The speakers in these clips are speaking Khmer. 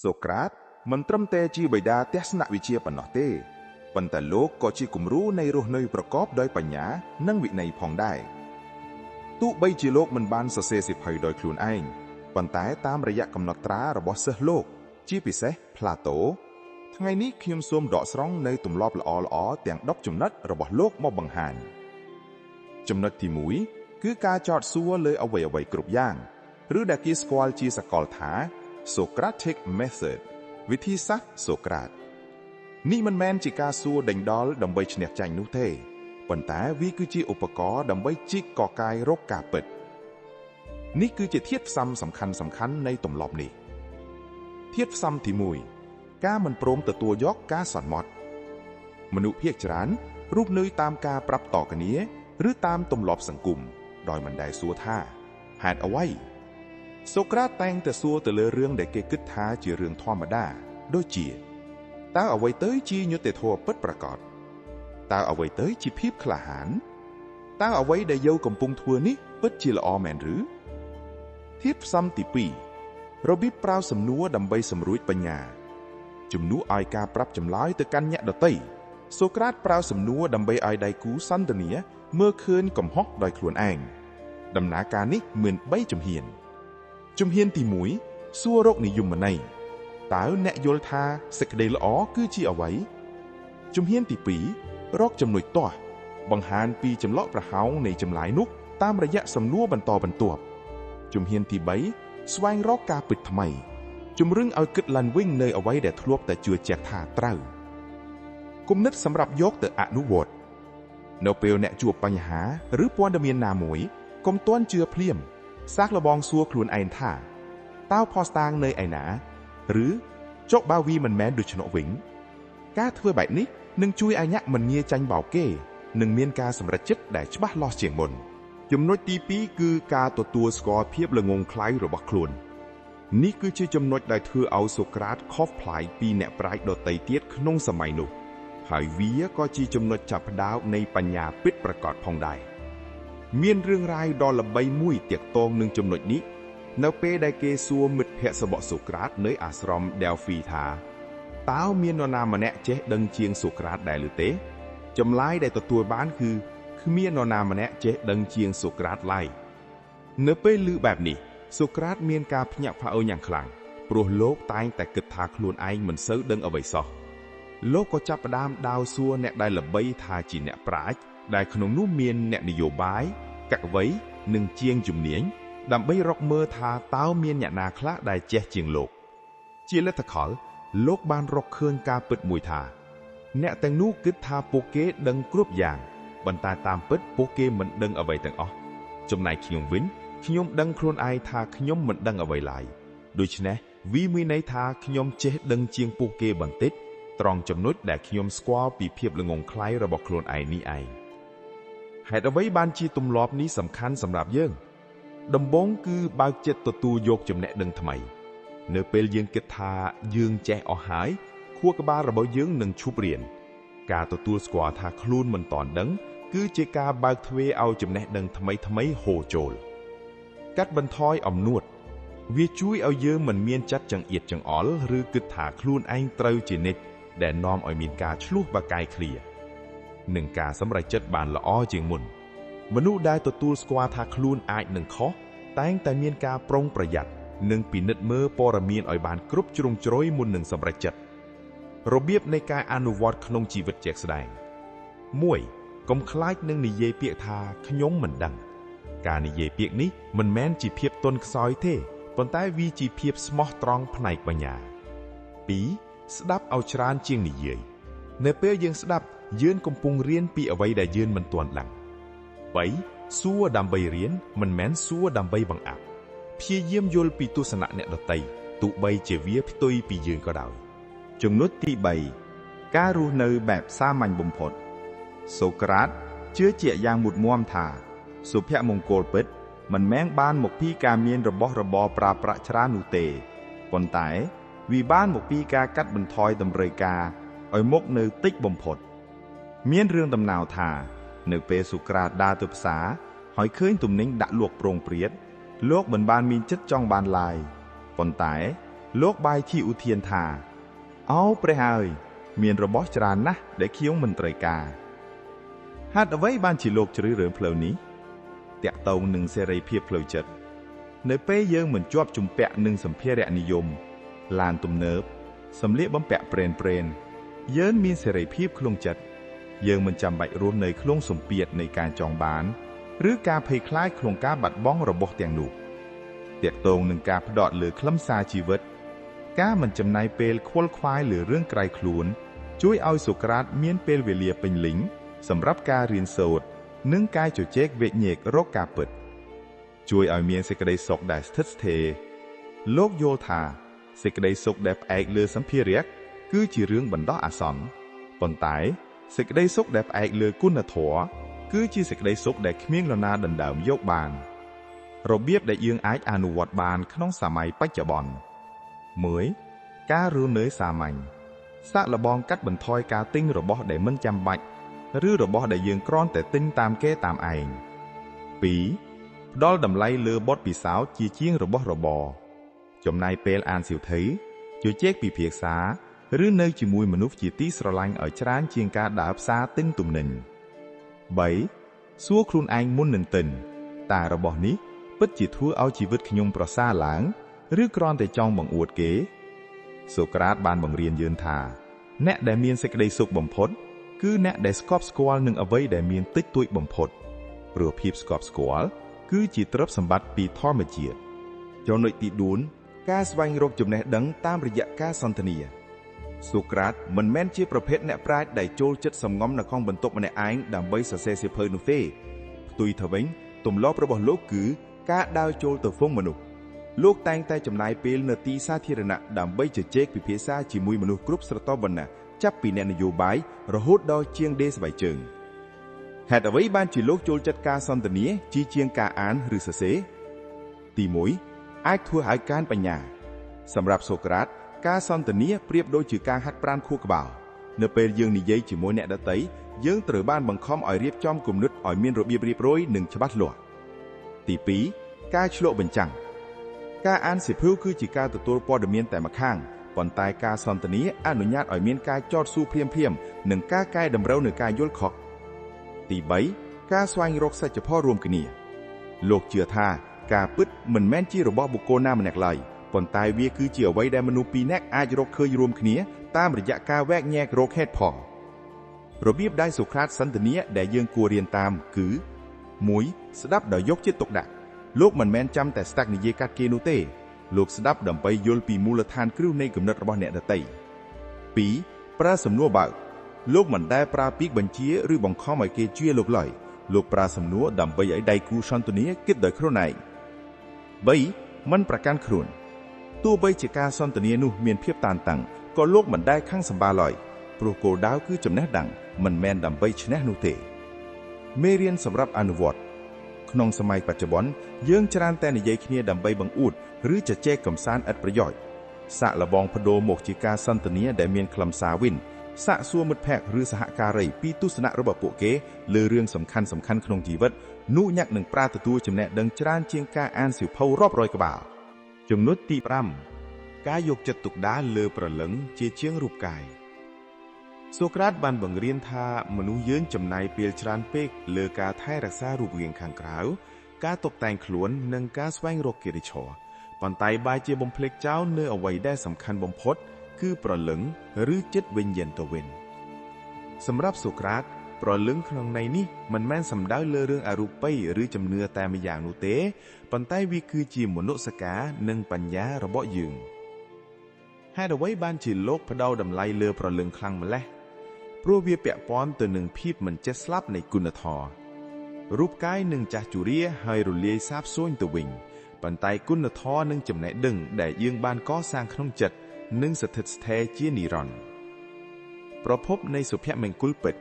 សូក្រាតមិនត្រឹមតែជាបិតាទស្សនវិជ្ជាប៉ុណ្ណោះទេប៉ុន្តែលោកក៏ជាគំរូនៃរស់នៅប្រកបដោយបញ្ញានិងវិន័យផងដែរទោះបីជាលោកមិនបានសរសេរសៀវភៅដោយខ្លួនឯងប៉ុន្តែតាមរយៈកំណត់ត្រារបស់សិស្សលោកជាពិសេសផ្លាតូថ្ងៃនេះខ្ញុំសូមដកស្រង់នៅទម្លាប់ល្អៗទាំង10ចំណុចរបស់លោកមកបង្ហាញចំណុចទី1គឺការចោទសួរលើអ្វីៗគ្រប់យ៉ាងឬដែលគេស្គាល់ជាសកលថា Socratic Method វិធីសាស្ត្រសូក្រាតនេះមិនមែនជាការសួរដេញដោលដើម្បីឈ្នះចាញ់នោះទេប៉ុន្តែវាគឺជាឧបករណ៍ដើម្បីជីកកកាយរកការពិតនេះគឺជាធាតុផ្សំសំខាន់នៃទម្លាប់នេះធាតុផ្សំទី1ការមិនព្រមទទួលយកការសន្មត់មនុស្សភាគច្រើនរស់នៅតាមការប្រាប់តគ្នាឬតាមទម្លាប់សង្គមដោយមិនដែលសួរថាហេតុអ្វីសូក្រាតតែងតែសួរទៅលើរឿងដែលគេគិតថាជារឿងធម្មតាដូចជាតើអ្វីទៅជាយុត្តិធម៌ពិតប្រាកដតើអ្វីទៅជាភាពក្លាហានតើអ្វីដែលយើងកំពុងធ្វើនេះពិតជាល្អមែនឬធាតុផ្សំទី2របៀបប្រើសំណួរដើម្បីសម្រួចបញ្ញាជំនួសឲ្យការប្រាប់ចម្លើយទៅកាន់អ្នកដទៃសូក្រាតប្រើសំណួរដើម្បីឲ្យដៃគូសន្ទនាមើលឃើញកំហុសដោយខ្លួនឯងដំណើរការនេះមាន3ជំហានជំហានទី1សួររកនិយមន័យតើអ្នកយល់ថាសេចក្តីល្អគឺជាអ្វីជំហានទី2រកចំណុចទាស់បង្ហាញពីចម្លក់ប្រហោងនៃចម្លើយនោះតាមរយៈសំណួរបន្តបន្ទាប់ជំហានទី3ស្វែងរកការពិតថ្មីជំរុញឲ្យគិតឡើងវិញនៅអ្វីដែលធ្លាប់តែជឿជាក់ថាត្រូវគំនិតសម្រាប់យកទៅអនុវត្តនៅពេលអ្នកជួបបញ្ហាឬព័ត៌មានណាមួយកុំទាន់ជឿភ្លាមសាកល្បងសួរខ្លួនឯងថាតើផុសតាងនៅឯណាឬចុះបើវាមិនមែនដូច្នោះវិញការធ្វើបែបនេះនឹងជួយឲ្យអ្នកមិនងាយចាញ់បោកគេនិងមានការសម្រេចចិត្តដែលច្បាស់លាស់ជាងមុនចំណុចទី2គឺការទទួលស្គាល់ភាពល្ងង់ខ្លៅរបស់ខ្លួននេះគឺជាចំណុចដែលធ្វើឲ្យសូក្រាតខុសប្លែកពីអ្នកប្រាជ្ញដទៃទៀតក្នុងសម័យនោះហើយវាក៏ជាចំណុចចាប់ផ្ដើមនៃបញ្ញាពិតប្រាកដផងដែរមានរឿងរ៉ាវដ៏ល្បីមួយទាក់ទងនឹងចំណុចនេះនៅពេលដែលគេសួរមិត្តភក្តិរបស់សូក្រាតនៅអាស្រម Delphi ថាតើមាននរណាម្នាក់ចេះដឹងជាងសូក្រាតដែរឬទេចម្លើយដែលទទួលបានគឺគ្មាននរណាម្នាក់ចេះដឹងជាងសូក្រាតឡើយនៅពេលឮបែបនេះសូក្រាតមានការភ្ញាក់ផ្អើលយ៉ាងខ្លាំងព្រោះលោកតែងតែគិតថាខ្លួនឯងមិនសូវដឹងអ្វីសោះលោកក៏ចាប់ផ្ដើមដាវសួរអ្នកដែលល្បីថាជាអ្នកប្រាជ្ញដែលក្នុងនោះមានអ្នកនយោបាយកវីនិងជាងជំនាញដើម្បីរកមើលថាតើមានអ្នកណាខ្លះដែលចេះជាងលោកជាលទ្ធផលលោកបានរកឃើញការពិតមួយថាអ្នកទាំងនោះគិតថាពួកគេដឹងគ្រប់យ៉ាងប៉ុន្តែតាមពិតពួកគេមិនដឹងអ្វីទាំងអស់ចំណែកខ្ញុំវិញខ្ញុំដឹងខ្លួនឯងថាខ្ញុំមិនដឹងអ្វីឡើយដូច្នេះវាមានន័យថាខ្ញុំចេះដឹងជាងពួកគេបន្តិចត្រង់ចំណុចដែលខ្ញុំស្គាល់ពីភាពល្ងង់ខ្លៅរបស់ខ្លួនឯងនេះឯងហេតុអ្វីបានជាទម្លាប់នេះសំខាន់សម្រាប់យើងដំបូងគឺបើកចិត្តទទួលយកចំណេះដឹងថ្មីនៅពេលយើងគិតថាយើងចេះអស់ហើយខួរក្បាលរបស់យើងនឹងឈប់រៀនការទទួលស្គាល់ថាខ្លួនមិនទាន់ដឹងគឺជាការបើកទ្វារឲ្យចំណេះដឹងថ្មីហូរចូលកាត់បន្ថយអំនួតវាជួយឲ្យយើងមិនមានចិត្តចង្អៀតចង្អល់ឬគិតថាខ្លួនឯងត្រូវជានិច្ចដែលនាំឲ្យមានការឆ្លោះបាកាយឃ្លានិងការសម្រេចចិត្តបានល្អជាងមុនមនុស្សដែលទទួលស្គាល់ថាខ្លួនអាចនឹងខុសតែងតែមានការប្រុងប្រយ័ត្ននិងពិនិត្យមើលព័ត៌មានឲ្យបានគ្រប់ជ្រុងជ្រោយមុននឹងសម្រេចចិត្តរបៀបនៃការអនុវត្តក្នុងជីវិតជាក់ស្ដែង 1. កុំខ្លាចនឹងនិយាយពាក្យថាខ្ញុំមិនដឹងការនិយាយពាក្យនេះមិនមែនជាភាពទន់ខ្សោយទេប៉ុន្តែវាជាភាពស្មោះត្រង់ផ្នែកបញ្ញា 2. ស្ដាប់ឲ្យច្រើនជាងនិយាយនៅពេលយើងស្ដាប់យើងកំពុងរៀនពីអ្វីដែលយើងមិនទាន់ដឹង 3. សួរដើម្បីរៀនមិនមែនសួរដើម្បីបង្អាប់ព្យាយាមយល់ពីទស្សនៈអ្នកដទៃទោះបីជាវាផ្ទុយពីយើងក៏ដោយចំណុចទី3ការរស់នៅបែបសាមញ្ញបំផុតសូក្រាតជឿជាក់យ៉ាងមុតមាំថាសុភមង្គលពិតមិនមែនបានមកពីការមានរបស់របរប្រើប្រាស់ច្រើននោះទេប៉ុន្តែវាបានមកពីការកាត់បន្ថយតម្រូវការឲ្យមកនៅតិចបំផុតមានរឿងដំណាលថានៅពេលសូក្រាតដើរទៅផ្សារហើយឃើញទំនិញដាក់លក់ប្រងព្រាតលោកមិនបានមានចិត្តចង់បានឡើយប៉ុន្តែ លោកបាយជាឧទានថាអោព្រះហើយមានរបស់ច្រើនណាស់ដែលខ្ញុំមិនត្រូវការហេតុអ្វីបានជាលោកជ្រើសរើសផ្លូវនេះតាក់ទងនឹងសេរីភាពផ្លូវចិត្តនៅពេលយើងមិនជាប់ជំពាក់នឹងសម្ភារៈនិយមឡានទំនើបសម្លៀកបំពាក់ប្រេនយើងមានសេរីភាពក្នុងចិត្តយើងមិនចាំបាច់រស់នៅក្នុងសម្ពាធនៃការចង់បានឬការភ័យខ្លាចក្នុងការបាត់បង់របស់ទាំងនោះតាក់ទងនឹងការផ្ដោតលើខ្លឹមសារជីវិតការមិនចំណាយពេលខ្វល់ខ្វាយលើរឿងក្រៃខ្លួនជួយឲ្យសូក្រាតមានពេលវេលាពេញលេញសម្រាប់ការរៀនសូត្រនិងការជជែកវែកញែករកការពិតជួយឲ្យមានសេចក្តីសុខដែលស្ថិតស្ថេរលោកយល់ថាសេចក្តីសុខដែលផ្អែកលើសម្ភារៈគឺជារឿងបណ្ដោះអាសន្នប៉ុន្តែសេចក្តីសុខដែលផ្អែកលើគុណធម៌គឺជាសេចក្តីសុខដែលគ្មាននរណាដណ្ដើមយកបានរបៀបដែលយើងអាចអនុវត្តបានក្នុងសម័យបច្ចុប្បន្ន 1. ការរស់នៅសាមញ្ញសាកល្បងកាត់បន្ថយការទិញរបស់ដែលមិនចាំបាច់ឬរបស់ដែលយើងគ្រាន់តែទិញតាមគេតាមឯង 2. ផ្ដល់តម្លៃលើបទពិសោធន៍ជាជាងរបស់របរចំណាយពេលអានសៀវភៅជជែកពិភាក្សាឬនៅជាមួយមនុស្សជាទីស្រឡាញ់ឲ្យច្រើនជាងការដើរផ្សារទិញទំនិញ 3. សួរខ្លួនឯងមុននឹងទិញតើរបស់នេះពិតជាធ្វើឲ្យជីវិតខ្ញុំប្រសើរឡើងឬគ្រាន់តែចង់បង្អួតគេសូក្រាតបានបង្រៀនយើងថាអ្នកដែលមានសេចក្តីសុខបំផុតគឺអ្នកដែលស្កប់ស្គាល់នឹងអ្វីដែលមានតិចតួចបំផុតព្រោះភាពស្កប់ស្គាល់គឺជាទ្រព្យសម្បត្តិពីធម្មជាតិចំណុចទី4ការស្វែងរកចំណេះដឹងតាមរយៈការសន្ទនាសូក្រាតមិនមែនជាប្រភេទអ្នកប្រាជ្ញដែលចូលចិត្តសំងំនៅក្នុងបន្ទប់ម្នាក់ឯងដើម្បីសរសេរសៀវភៅនោះទេផ្ទុយទៅវិញទម្លាប់របស់លោកគឺការដើរចូលទៅហ្វុងមនុស្សលោកតែងតែចំណាយពេលនៅទីសាធារណៈដើម្បីជជែកពិភាក្សាជាមួយមនុស្សគ្រប់ស្រទាប់វណ្ណៈចាប់ពីអ្នកនយោបាយរហូតដល់ជាងដេស្បែកជើងហេតុអ្វីបានជាលោកចូលចិត្តការសន្ទនាជាងការអានឬសរសេរទី1អាចធ្វើឲ្យកើនបញ្ញាសម្រាប់សូក្រាតការសន្ទនាប្រៀបដូចជាការហាត់ប្រាណខួរក្បាលនៅពេលយើងនិយាយជាមួយអ្នកដទៃយើងត្រូវបានបង្ខំឲ្យរៀបចំគំនិតឲ្យមានរបៀបរៀបរយនិងច្បាស់លាស់ទី2ការឆ្លុះបញ្ចាំងការអានសៀវភៅគឺជាការទទួលព័ត៌មានតែម្ខាងប៉ុន្តែការសន្ទនាអនុញ្ញាតឲ្យមានការចោទសួរភ្លាមៗនិងការកែតម្រូវនៅការយល់ខុសទី3ការស្វែងរកសច្ចធម៌រួមគ្នាលោកជឿថាការពិតមិនមែនជារបស់បុគ្គលណាម្នាក់ឡើយប៉ុន្តែវាគឺជាអ្វីដែលមនុស្សពីរនាក់អាចរកឃើញរួមគ្នាតាមរយៈការវែកញែករកហេតុផលរបៀបដែលសូក្រាតសន្ទនាដែលយើងគួររៀនតាមគឺ 1. ស្ដាប់ដោយយកចិត្តទុកដាក់លោកមិនមែនចាំតែស្តាក់និយាយកាត់គេនោះទេលោកស្ដាប់ដើម្បីយល់ពីមូលដ្ឋានគ្រឹះនៃគំនិតរបស់អ្នកដទៃ 2. ប្រើសំណួរបើកលោកមិនដែលប្រើពាក្យបញ្ជាឬបង្ខំឲ្យគេជឿលោកឡើយលោកប្រើសំណួរដើម្បីឲ្យដៃគូសន្ទនាគិតដោយខ្លួនឯង 3. មិនប្រកាន់ខ្លួនទោះបីជាការសន្ទនានោះមានភាពតានតឹងក៏លោកមិនដែលខឹងសម្បារឡើយព្រោះគោលដៅគឺចំណេះដឹងមិនមែនដើម្បីឈ្នះនោះទេមេរៀនសម្រាប់អនុវត្តក្នុងសម័យបច្ចុប្បន្នយើងច្រើនតែនិយាយគ្នាដើម្បីបង្អួតឬជជែកកម្សាន្តឥតប្រយោជន៍សាកល្បងបដូរមកជាការសន្ទនាដែលមានខ្លឹមសារវិនសាកសួរមិត្តភក្តិឬសហការីពីទស្សនៈរបស់ពួកគេលើរឿងសំខាន់ៗក្នុងជីវិតនោះញ៉ាក់នឹងប្រាទទួលចំណេះដឹងច្រើនជាងការអានសៀវភៅរាប់រយក្បាលចំណុចទី5ការយកចិត្តទុកដាក់លើព្រលឹងជាជាងរូបកាយសូក្រាតបានបង្រៀនថាមនុស្សយើងចំណាយពេលច្រើនពេកលើការថែរក្សារូបរាងខាងក្រៅការតុបតែងខ្លួននិងការស្វែងរកកិត្តិយសប៉ុន្តែបែរជាបំភ្លេចចោលនៅអ្វីដែលសំខាន់បំផុតគឺព្រលឹងឬចិត្តវិញ្ញាណទៅវិញសម្រាប់សូក្រាតព្រលឹងក្នុងន័យនេះមិនមែនសំដៅលើរឿងអរូបីឬជំនឿតែម្យ៉ាងនោះទេប៉ុន្តែវាគឺជាមនសិការនិងបញ្ញារបស់យើងហេតុអ្វីបានជាលោកផ្ដោតតម្លៃលើព្រលឹងខ្លាំងម្ល៉េះព្រោះវាពាក់ព័ន្ធទៅនឹងភាពមិនចេះស្លាប់នៃគុណធម៌រូបកាយនឹងចាស់ជរាហើយរលាយសាបសូន្យទៅវិញប៉ុន្តែគុណធម៌និងចំណេះដឹងដែលយើងបានកសាងក្នុងចិត្តនឹងស្ថិតស្ថេរជានិរន្តរ៍ប្រភពនៃសុភមង្គលពិត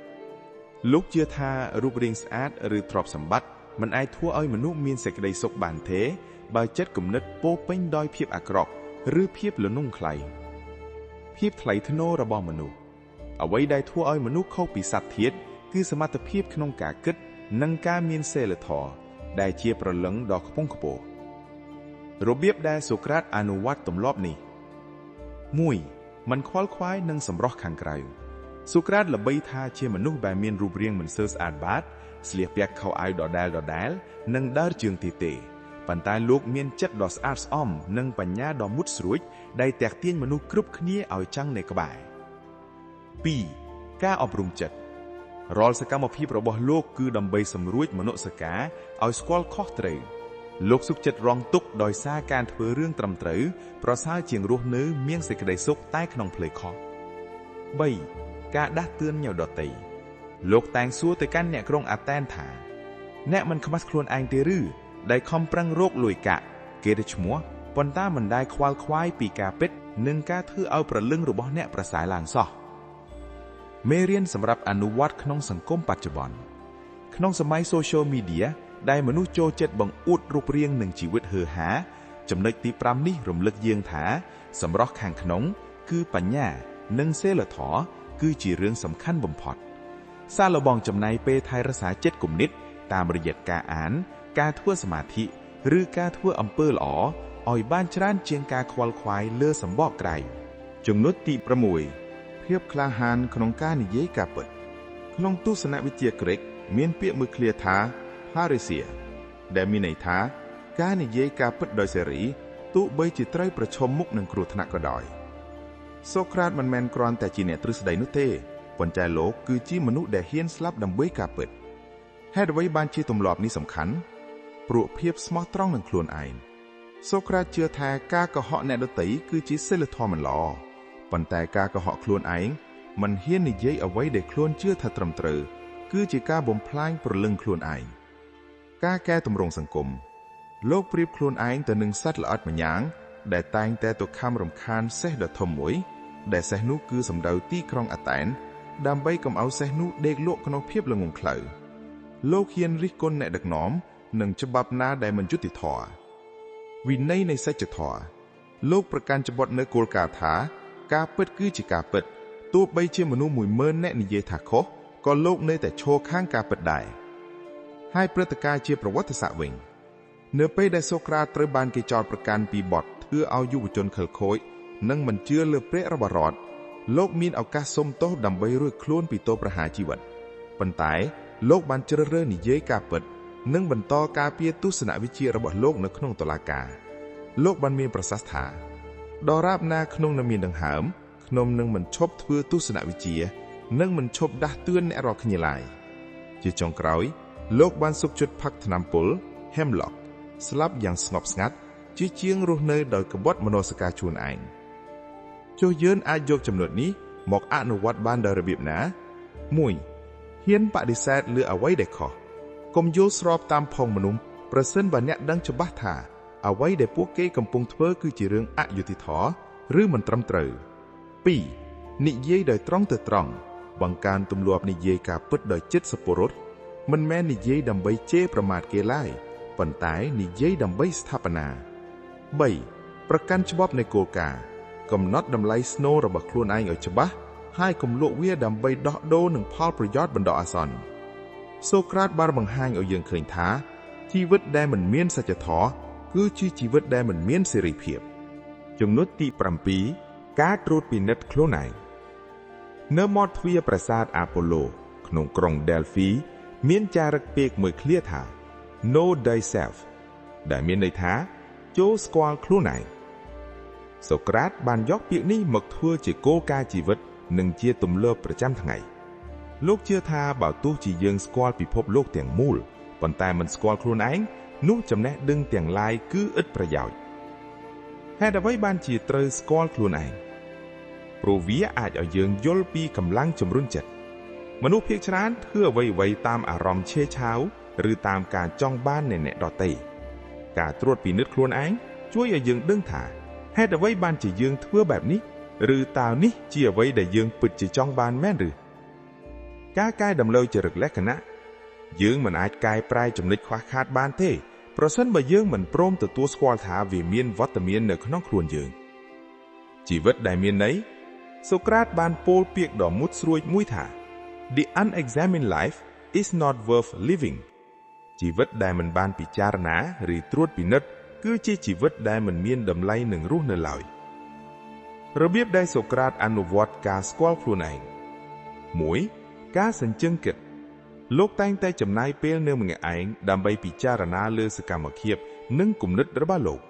លោកជឿថារូបរាងស្អាតឬទ្រព្យសម្បត្តិមិនអាចធ្វើឲ្យមនុស្សមានសេចក្តីសុខបានទេបើចិត្តគំនិតពោពេញដោយភាពអាក្រក់ឬភាពលនងខ្លៃភាពថ្លៃថ្នូររបស់មនុស្សអ្វីដែលធ្វើឲ្យមនុស្សខុសពីសត្វធាតុគឺសមត្ថភាពក្នុងការគិតនិងការមានសីលធម៌ដែលជាព្រលឹងដ៏ខ្ពង់ខ្ពស់របៀបដែលសូក្រាតអនុវត្តទម្លាប់នេះ 1. มันខ្វល់ខ្វាយនឹងសម្រស់ខាងក្រៅសូក្រាតល្បីថាជាមនុស្សដែលមានរូបរាងមិនសូវស្អាតបាតស្លៀកពាក់ខោអាវដដែលនិងដើរជើងទេប៉ុន្តែលោកមានចិត្តដ៏ស្អាតស្អំនិងបញ្ញាដ៏មុតស្រួចដែលទាក់ទាញមនុស្សគ្រប់គ្នាឲ្យចង់នៅក្បែរ 2. ការអប់រំចិត្តរាល់សកម្មភាពរបស់លោកគឺដើម្បីសម្រួចមនសិការឲ្យស្គាល់ខុសត្រូវលោកសុខចិត្តរងទុក្ខដោយសារការធ្វើរឿងត្រឹមត្រូវប្រសើរជាងរស់នៅមានសេចក្តីសុខតែក្នុងផ្លូវខុស 3. ការដាស់តឿនញ៉ៅដទៃលោកតែងសួរទៅកាន់អ្នកក្រុងអាតែនថាអ្នកមិនខ្មាស់ខ្លួនឯងទេឬដែលខំប្រឹងរកលុយកាក់គេទៅឈ្មោះប៉ុន្តែមិនដែលខ្វល់ខ្វាយពីការពិតនិងការធ្វើឲ្យប្រលឹងរបស់អ្នកប្រសើរឡើងសោះមេរៀនសម្រាប់អនុវត្តក្នុងសង្គមបច្ចុប្បន្នក្នុងសម័យ Social Media ដែលមនុស្សចូលចិត្តបង្អួតរូបរាងនិងជីវិតហឺហាចំណុចទី5នេះរំលឹកយើងថាសម្រស់ខាងក្នុងគឺបញ្ញានិងសីលធម៌គឺជារឿងសំខាន់បំផុតសាឡូបងចំណាយពេលថែរក្សាចិត្តគំនិតតាមរយៈការអានការធ្វើសមាធិឬការធ្វើអំពើល្អឲ្យបានច្រើនជាងការខ្វល់ខ្វាយលើសម្បកក្រៅចំណុចទី6ភាពក្លាហានក្នុងការនិយាយការពិតក្នុងទស្សនវិជ្ជាក្រិកមានពាក្យមួយឃ្លាថា Parousia ដែលមានន័យថាការនិយាយការពិតដោយសេរីទោះបីជាត្រូវប្រឈមមុខនឹងគ្រោះថ្នាក់ក៏ដោយសូក្រាតមិនមែនគ្រាន់តែជាអ្នកទ្រឹស្ដីនោះទេប៉ុន្តែលោកគឺជាមនុស្សដែលហ៊ានស្លាប់ដើម្បីការពិតហេតុអ្វីបានជាទម្លាប់នេះសំខាន់ព្រោះភាពស្មោះត្រង់នឹងខ្លួនឯងសូក្រាតជឿថាការកុហកអ្នកដទៃគឺជាសីលធម៌មិនល្អប៉ុន្តែការកុហកខ្លួនឯងមិនហ៊ាននិយាយអ្វីដែលខ្លួនជឿថាត្រឹមត្រូវគឺជាការបំផ្លាញព្រលឹងខ្លួនឯងការកែតម្រង់សង្គមលោកប្រៀបខ្លួនឯងទៅនឹងសត្វល្អិតម្យ៉ាងដែលតែងតែទៅខំរំខានសេះដ៏ធំមួយដែលសេះនោះគឺសម្ដៅទីក្រុងអាតែនដើម្បីកុំឲ្យសេះនោះដេកលក់ក្នុងភាពល្ងងខ្លៅលោកហ៊ានរិះគន់អ្នកដឹកនាំនិងច្បាប់ណាដែលមិនយុត្តិធម៌វិន័យនៃសច្ចធម៌លោកប្រកាន់ច្បត់នៅគោលការណ៍ថាការពិតគឺជាការពិតទោះបីជាមនុស្ស 10000 នាក់និយាយថាខុសក៏លោកនៅតែឈរខាងការពិតដែរហើយព្រឹត្តិការណ៍ជាប្រវត្តិសាស្ត្រវិញនៅពេលដែលសូក្រាតត្រូវបានគេចោទប្រកាន់ពីបទធ្វើឲ្យយុវជនខិលខូចនិងមិនជឿលើព្រះរបស់រដ្ឋលោកមានឱកាសសុំទោសដើម្បីរួចខ្លួនពីទោសប្រហារជីវិតប៉ុន្តែលោកបានជ្រើសរើសនិយាយការពិតនិងបន្តការពារទស្សនវិជ្ជារបស់លោកនៅក្នុងតុលាការលោកបានមានប្រសាសន៍ថាដរាបណាក្នុងនៅមានដង្ហើមខ្ញុំនឹងមិនឈប់ធ្វើទស្សនវិជ្ជានិងមិនឈប់ដាស់តឿនអ្នករាល់គ្នាឡើយជាចុងក្រោយលោកបានសុខចិត្តផឹកថ្នាំពុល Hemlock ស្លាប់យ៉ាងស្ងប់ស្ងាត់ជាជាងរស់នៅដោយក្បត់មនសិការខ្លួនឯងចុះយើងអាចយកចំណុចនេះមកអនុវត្តបានដោយរបៀបណា 1. ហ៊ានបដិសេធលើអ្វីដែលខុសកុំយល់ស្របតាមផងមនុស្សប្រសិនបើអ្នកដឹងច្បាស់ថាអ្វីដែលពួកគេកំពុងធ្វើគឺជារឿងអយុត្តិធម៌ឬមិនត្រឹមត្រូវ 2. និយាយដោយត្រង់ទៅត្រង់បង្កើនទម្លាប់និយាយការពិតដោយចិត្តសប្បុរសមិនមែននិយាយដើម្បីជេរប្រមាថគេឡើយប៉ុន្តែនិយាយដើម្បីស្ថាបនា 3. ប្រកាន់ច្បាប់នៃគោលការណ៍កំណត់តម្លៃស្នូលរបស់ខ្លួនឯងឲ្យច្បាស់ហើយកុំលក់វាដើម្បីដោះដូរនឹងផលប្រយោជន៍បណ្ដោះអាសន្នសូក្រាតបានបង្ហាញឲ្យយើងឃើញថាជីវិតដែលមិនមានសច្ចធម៌គឺជាជីវិតដែលមិនមានសេរីភាពចំណុចទី7ការត្រួតពិនិត្យខ្លួនឯងនៅមាត់ទ្វារប្រាសាទអាប៉ូឡូក្នុងក្រុង Delphi មានចារឹកពាក្យមួយឃ្លាថា Know thyself ដែលមានន័យថាចូលស្គាល់ខ្លួនឯងសូក្រាតបានយកពាក្យនេះមកធ្វើជាគោលការណ៍ជីវិតនិងជាទម្លាប់ប្រចាំថ្ងៃលោកជឿថាបើទោះជាយើងស្គាល់ពិភពលោកទាំងមូលប៉ុន្តែមិនស្គាល់ខ្លួនឯងនោះចំណេះដឹងទាំងឡាយគឺឥតប្រយោជន៍ហេតុអ្វីបានជាត្រូវស្គាល់ខ្លួនឯងព្រោះវាអាចឲ្យយើងយល់ពីកម្លាំងជំរុញចិត្តមនុស្សភាគច្រើនធ្វើអ្វីៗតាមអារម្មណ៍ឆេវឆាវឬតាមការចង់បាននៃអ្នកដទៃការត្រួតពិនិត្យខ្លួនឯងជួយឲ្យយើងដឹងថាហេតុអ្វីបានជាយើងធ្វើបែបនេះឬតើនេះជាអ្វីដែលយើងពិតជាចង់បានមែនឬការកែតម្រូវចរិតលក្ខណៈយើងមិនអាចកែប្រែចំណុចខ្វះខាតបានទេប្រសិនបើយើងមិនព្រមទទួលស្គាល់ថាវាមានវត្តមាននៅក្នុងខ្លួនយើងជីវិតដែលមានន័យសូក្រាតបានពោលពាក្យដ៏មុតស្រួចមួយថា The unexamined life is not worth living ជីវិតដែលមិនបានពិចារណាឬត្រួតពិនិត្យគឺជាជីវិតដែលមិនមានតម្លៃនឹងរស់នៅឡើយ របៀបដែលសូក្រាតអនុវត្តការស្គាល់ខ្លួនឯង 1. ការសញ្ជឹងគិតលោកតែងតែចំណាយពេលនៅម្នាក់ឯងដើម្បីពិចារណាលើសកម្មភាពនិងគំនិតរបស់លោក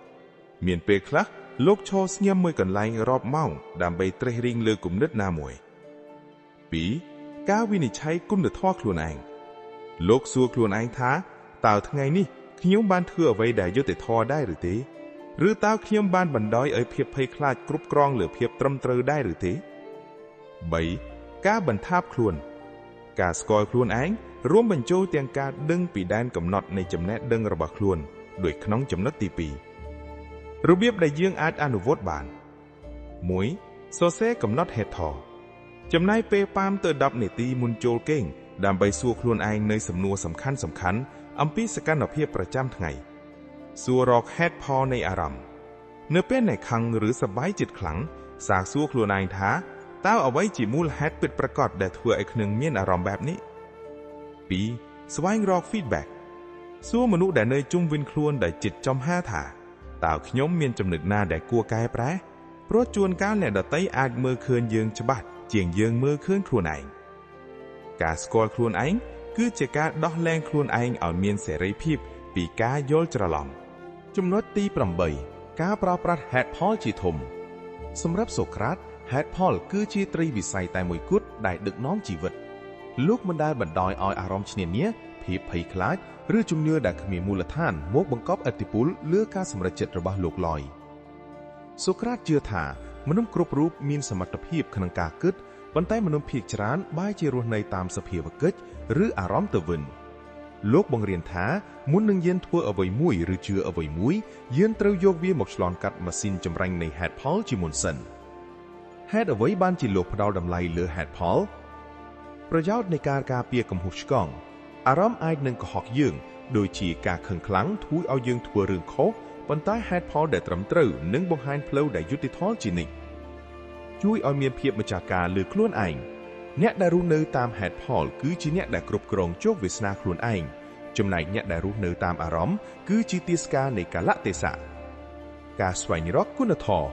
មានពេលខ្លះលោកឈរស្ងៀមមួយកន្លែងរាប់ម៉ោងដើម្បីត្រេះរិះលើគំនិតណាមួយ 2. ការវិនិច្ឆ័យគុណធម៌ខ្លួនឯងលោកសួរខ្លួនឯងថាតើថ្ងៃនេះខ្ញុំបានធ្វើអ្វីដែលយុត្តិធម៌ដែរឬទេឬតើខ្ញុំបានបណ្ដោយឲ្យភាពភ័យខ្លាចគ្រប់គ្រងលើភាពត្រឹមត្រូវដែរឬទេ 3. ការបន្ថាបខ្លួនការស្គាល់ខ្លួនឯងរួមបញ្ចូលទាំងការដឹងពីដែនកំណត់នៃចំណេះដឹងរបស់ខ្លួនដូចក្នុងចំណុចទី 2 របៀបដែលយើងអាចអនុវត្តបាន 1. សរសេរកំណត់ហេតុផលចំណាយពេល5 ទៅ 10 នាទីមុនចូលគេងដើម្បីសួរខ្លួនឯងនៅសំណួរសំខាន់ៗអំពីសកម្មភាពប្រចាំថ្ងៃសួររកហេតុផលនៃអារម្មណ៍នៅពេលដែលខឹងឬសប្បាយចិត្តខ្លាំងសាកសួរខ្លួនឯងថាតើអ្វីជាមូលហេតុពិតប្រាកដដែលធ្វើឲ្យខ្ញុំមានអារម្មណ៍បែបនេះ 2. ស្វែងរក feedback សួរមនុស្សដែលនៅជុំវិញខ្លួនដែលចិត្តចំហាថាតើខ្ញុំមានចំណុចណាដែលគួរកែប្រែព្រោះជួនកាលអ្នកដទៃអាចមើលឃើញយើងច្បាស់ជាងយើងមើលឃើញខ្លួនឯងការស្គាល់ខ្លួនឯងគឺជាការដោះលែងខ្លួនឯងឲ្យមានសេរីភាពពីការយល់ច្រឡំចំណុចទី 8 ការប្រើប្រាស់ហេតុផលជាធំសម្រាប់សូក្រាតហេតុផលគឺជាត្រីវិស័យតែមួយគត់ដែលដឹកនាំជីវិតលោកមិនដែលបណ្ដោយឲ្យអារម្មណ៍ឈ្នានីសភាពភ័យខ្លាចឬជំនឿដែលគ្មានមូលដ្ឋានមកបង្កប់ឥទ្ធិពលលើការសម្រេចចិត្តរបស់លោកឡើយសូក្រាតជឿថាមនុស្សគ្រប់រូបមានសមត្ថភាពក្នុងការគិតប៉ុន្តែមនុស្សភាគច្រើនបែរជារស់នៅតាមសភាវកិច្ចឬអារម្មណ៍ទៅវិញលោកបង្រៀនថាមុននឹងយើងធ្វើអ្វីមួយឬជឿអ្វីមួយយើងត្រូវយកវាមកឆ្លងកាត់ម៉ាស៊ីនចម្រាញ់នៃហេតុផលជាមុនសិនហេតុអ្វីបានជាលោកផ្ដល់តម្លៃលើហេតុផលប្រយោជន៍នៃការការពារកំហុសឆ្គងអារម្មណ៍អាចនឹងកុហកយើងដូចជាការខឹងខ្លាំងធ្វើឲ្យយើងធ្វើរឿងខុសប៉ុន្តែហេតុផលដែលត្រឹមត្រូវនឹងបង្ហាញផ្លូវដែលយុត្តិធម៌ជានិច្ចជួយឲ្យមានភាពម្ចាស់ការលើខ្លួនឯងអ្នកដែលរស់នៅតាមហេតុផលគឺជាអ្នកដែលគ្រប់គ្រងជោគវាសនាខ្លួនឯងចំណែកអ្នកដែលរស់នៅតាមអារម្មណ៍គឺជាទាសកានៃកាលៈទេសៈការស្វែងរកគុណធម៌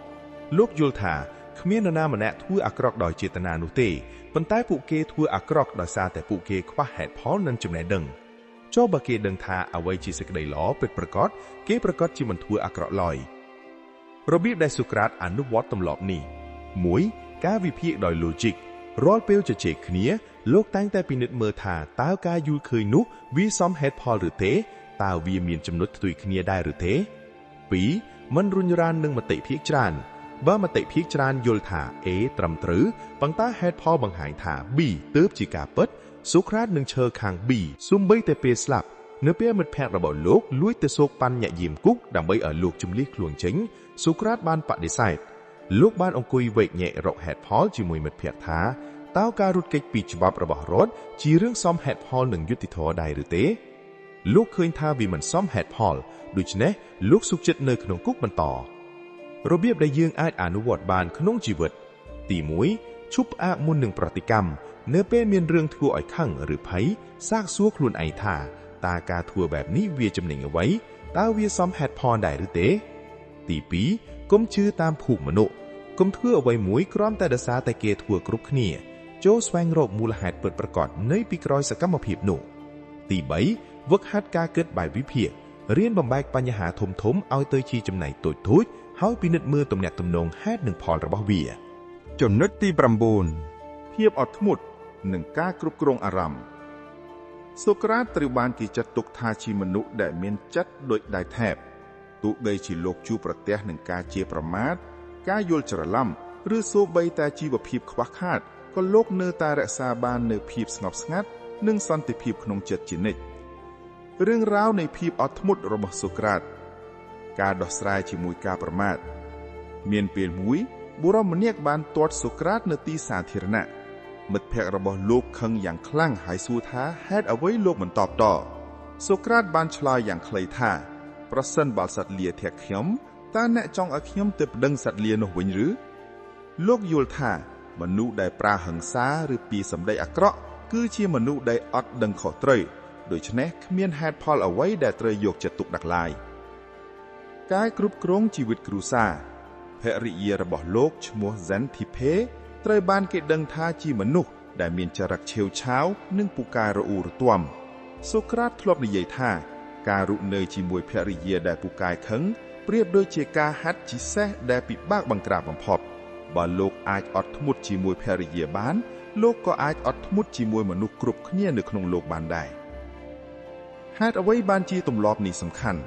លោកយល់ថាគ្មាននរណាម្នាក់ធ្វើអាក្រក់ដោយចេតនានោះទេប៉ុន្តែពួកគេធ្វើអាក្រក់ដោយសារតែពួកគេខ្វះហេតុផលនិងចំណេះដឹងចុះបើគេដឹងថាអ្វីជាសេចក្តីល្អពិតប្រាកដគេប្រកាសជាមិនធ្វើអាក្រក់ឡើយរបៀបដែលសូក្រាតអនុវត្តទម្លាប់នេះ 1. ការវិភាគដោយ logic រាល់ពេលជជែកគ្នាលោកតែងតែពិនិត្យមើលថាតើការយល់ឃើញនោះវាសមហេតុផលឬទេតើវាមានចំណុចផ្ទុយគ្នាដែរឬទេ 2. មិនរុញរាននឹងមតិភាគច្រើនបើមតិភាគច្រើនយល់ថា A ត្រឹមត្រូវប៉ុន្តែហេតុផលបង្ហាញថា B ទើបជាការពិតសូក្រាតនឹងឈរខាង B សូម្បីតែពេលស្លាប់នៅពេលមិត្តភក្តិរបស់លោកលួចទៅសោកប៉ាន់ញាក់យាមគុកដើម្បីឲ្យលោកជម្លៀសខ្លួនចេញសូក្រាតបានបដិសេធលោកបានអង្គុយវែកញែករកហេតុផលជាមួយមិត្តភក្តិថាតើការរត់គេចពីច្បាប់របស់រដ្ឋជារឿងសមហេតុផលនិងយុត្តិធម៌ដែរឬទេលោកឃើញថាវាមិនសមហេតុផលដូច្នេះលោកសុខចិត្តនៅក្នុងគុកបន្តរបៀបដែលយើងអាចអនុវត្តបានក្នុងជីវិតទី 1 ឈប់ផ្អាកមុននឹងប្រតិកម្មនៅពេលមានរឿងធ្វើឲ្យខឹងឬភ័យសាកសួរខ្លួនឯងថាតើការធ្វើបែបនេះវាចំណេញអ្វីតើវាសមហេតុផលដែរឬទេទី 2 កុំជឿតាមភូមិមនុស្សកុំធ្វើអ្វីមួយគ្រាន់តែដោយសារតែគេធ្វើគ្រប់គ្នាចូលស្វែងរកមូលហេតុពិតប្រាកដនៃពីក្រោយសកម្មភាពនោះទី 3 វឹកហាត់ការគិតបែបវិភាគរៀនបំបែកបញ្ហាធំៗឲ្យទៅជាចំណែកតូចៗហើយពិនិត្យមើលទំនាក់ទំនងហេតុនិងផលរបស់វាចំណុចទី 9 ភាពអត់ធ្មត់និងការគ្រប់គ្រងអារម្មណ៍សូក្រាតត្រូវបានគេចាត់ទុកថាជាមនុស្សដែលមានចិត្តដូចដៃថែបទោះបីជាលោកជួបប្រទះនឹងការជាប្រមាថការយល់ច្រឡំឬសូម្បីតែជីវភាពខ្វះខាតក៏លោកនៅតែរក្សាបាននូវភាពស្ងប់ស្ងាត់និងសន្តិភាពក្នុងចិត្តជានិច្ចរឿងរ៉ាវនៃភាពអត់ធ្មត់របស់សូក្រាតការដោះស្រាយជាមួយការប្រមាថមានពេលមួយបុរសម្នាក់បានទាត់សូក្រាតនៅទីសាធារណៈមិត្តភក្តិរបស់លោកខឹងយ៉ាងខ្លាំងហើយសួរថាហេតុអ្វីលោកមិនតបតសូក្រាតបានឆ្លើយយ៉ាងខ្លីថាប្រសិនបើសត្វលាធាក់ខ្ញុំតើអ្នកចង់ឲ្យខ្ញុំទៅប្តឹងសត្វលានោះវិញឬលោកយល់ថាមនុស្សដែលប្រើហិង្សាឬពីសម្ដីអាក្រក់គឺជាមនុស្សដែលអត់ដឹងខុសត្រូវដូច្នេះគ្មានហេតុផលអ្វីដែលត្រូវយកចិត្តទុកដាក់ឡើយការគ្រប់គ្រងជីវិតគ្រួសារ ភរិយារបស់លោកឈ្មោះ Xanthippe ត្រូវបានគេដឹងថាជាមនុស្សដែលមានចរិតឆេវឆាវនិងពូកែរអ៊ូរទាំ សូក្រាតធ្លាប់និយាយថាការរស់នៅជាមួយភរិយាដែលពូកែខឹងប្រៀបដូចជាការហាត់ជិះសេះដែលពិបាកបង្ក្រាបបំផុតបើលោកអាចអត់ធ្មត់ជាមួយភរិយាបានលោកក៏អាចអត់ធ្មត់ជាមួយមនុស្សគ្រប់គ្នានៅក្នុងលោកបានដែរហេតុអ្វីបានជាទម្លាប់នេះសំខាន់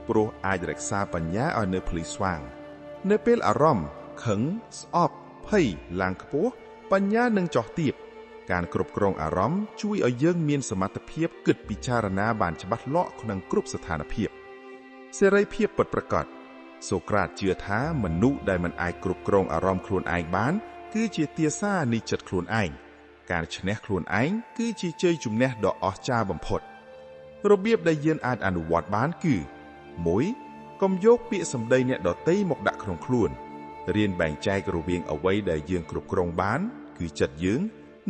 ព្រោះអាចរក្សាបញ្ញាឲ្យនៅភ្លឺស្វាងនៅពេលអារម្មណ៍ខឹងស្អប់ភ័យឡើងខ្ពស់បញ្ញានឹងចុះទាបការគ្រប់គ្រងអារម្មណ៍ជួយឲ្យយើងមានសមត្ថភាពគិតពិចារណាបានច្បាស់លាស់ក្នុងគ្រប់ស្ថានភាពសេរីភាពពិតប្រាកដសូក្រាតជឿថាមនុស្សដែលមិនអាចគ្រប់គ្រងអារម្មណ៍ខ្លួនឯងបានគឺជាទាសានៃចិត្តខ្លួនឯងការឈ្នះខ្លួនឯងគឺជាជ័យជំនះដ៏អស្ចារ្យបំផុតរបៀបដែលយើងអាចអនុវត្តបានគឺ 1. កុំយកពាក្យសម្ដីអ្នកដទៃមកដាក់ក្នុងខ្លួនរៀនបែងចែករវាងអ្វីដែលយើងគ្រប់គ្រងបានគឺចិត្តយើង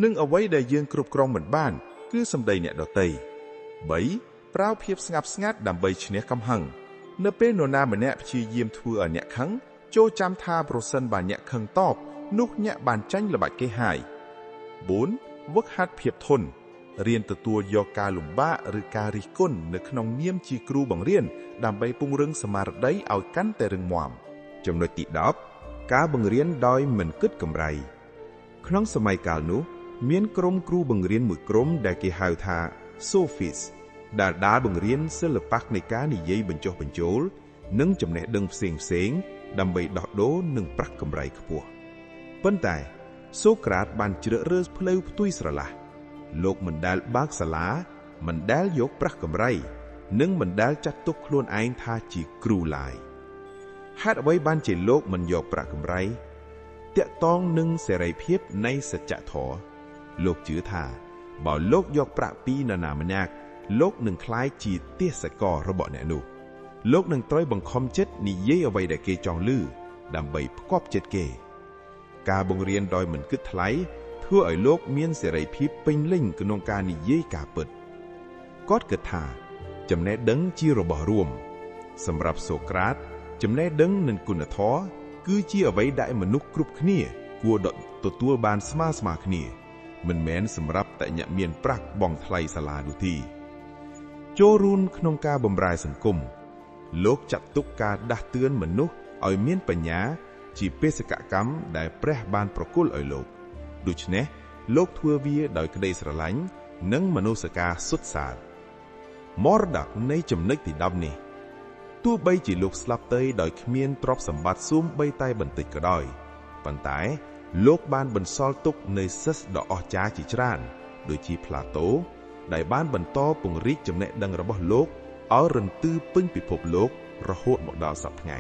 និងអ្វីដែលយើងគ្រប់គ្រងមិនបានគឺសម្ដីអ្នកដទៃ 3. ប្រើភាពស្ងប់ស្ងាត់ដើម្បីឈ្នះកំហឹងនៅពេលនរណាម្នាក់ព្យាយាមធ្វើឲ្យអ្នកខឹងចូលចាំថាប្រសិនបើអ្នកខឹងតបនោះអ្នកបានចាញ់ល្បិចគេហើយ 4. វឹកហាត់ភាពធន់រៀនទទួលយកការលំបាកឬការរិះគន់នៅក្នុងនាមជាគ្រូបង្រៀនដើម្បីពង្រឹងស្មារតីឲ្យកាន់តែរឹងមាំចំណុចទី 10 ការបង្រៀនដោយមិនគិតកម្រៃក្នុងសម័យកាលនោះមានក្រុមគ្រូបង្រៀនមួយក្រុមដែលគេហៅថា Sophist ដែលបង្រៀនសិល្បៈនៃការនិយាយបញ្ចុះបញ្ចូលនិងចំណេះដឹងផ្សេងៗដើម្បីដោះដូរនិងប្រាក់កម្រៃខ្ពស់ប៉ុន្តែសូក្រាតបានជ្រើសរើសផ្លូវផ្ទុយស្រឡះលោកមិនដែលបើកសាលាមិនដែលយកប្រាក់កម្រៃនិងមិនដែលចាត់ទុកខ្លួនឯងថាជាគ្រូឡើយហេតុអ្វីបានជាលោកមិនយកប្រាក់កម្រៃតាក់ទងនឹងសេរីភាពនៃសច្ចធម៌លោកជឿថាបើលោកយកប្រាក់ពីនរណាម្នាក់លោកនឹងក្លាយជាទាសកររបស់អ្នកនោះលោកនឹងត្រូវបង្ខំចិត្តនិយាយអ្វីដែលគេចង់ឮដើម្បីផ្គាប់ចិត្តគេការបង្រៀនដោយមិនគិតថ្លៃធ្វើឲ្យលោកមានសេរីភាពពេញលេញក្នុងការនិយាយការពិតគាត់គិតថាចំណេះដឹងជារបស់រួមសម្រាប់សូក្រាតចំណេះដឹងនិងគុណធម៌គឺជាអ្វីដែលមនុស្សគ្រប់គ្នាគួរទទួលបានស្មើៗគ្នាមិនមែនសម្រាប់តែអ្នកមានប្រាក់បង់ថ្លៃសាលានោះទេចូលរួមក្នុងការបម្រើសង្គមលោកចាត់ទុកការដាស់តឿនមនុស្សឲ្យមានបញ្ញាជាបេសកកម្មដែលព្រះបានប្រគល់ឲ្យលោកដូច្នេះលោកធ្វើវាដោយក្តីស្រឡាញ់និងមនសិការសុទ្ធសាធមរតកនៃចំណុចទី10នេះទោះបីជាលោកស្លាប់ទៅដោយគ្មានទ្រព្យសម្បត្តិសូម្បីតែបន្តិចក៏ដោយប៉ុន្តែលោកបានបន្សល់ទុកនូវសិស្សដ៏អស្ចារ្យជាច្រើនដូចជាផ្លាតូដែលបានបន្តពង្រីកចំណេះដឹងរបស់លោកឲ្យរន្ទឺពេញពិភពលោករហូតមកដល់សព្វថ្ងៃ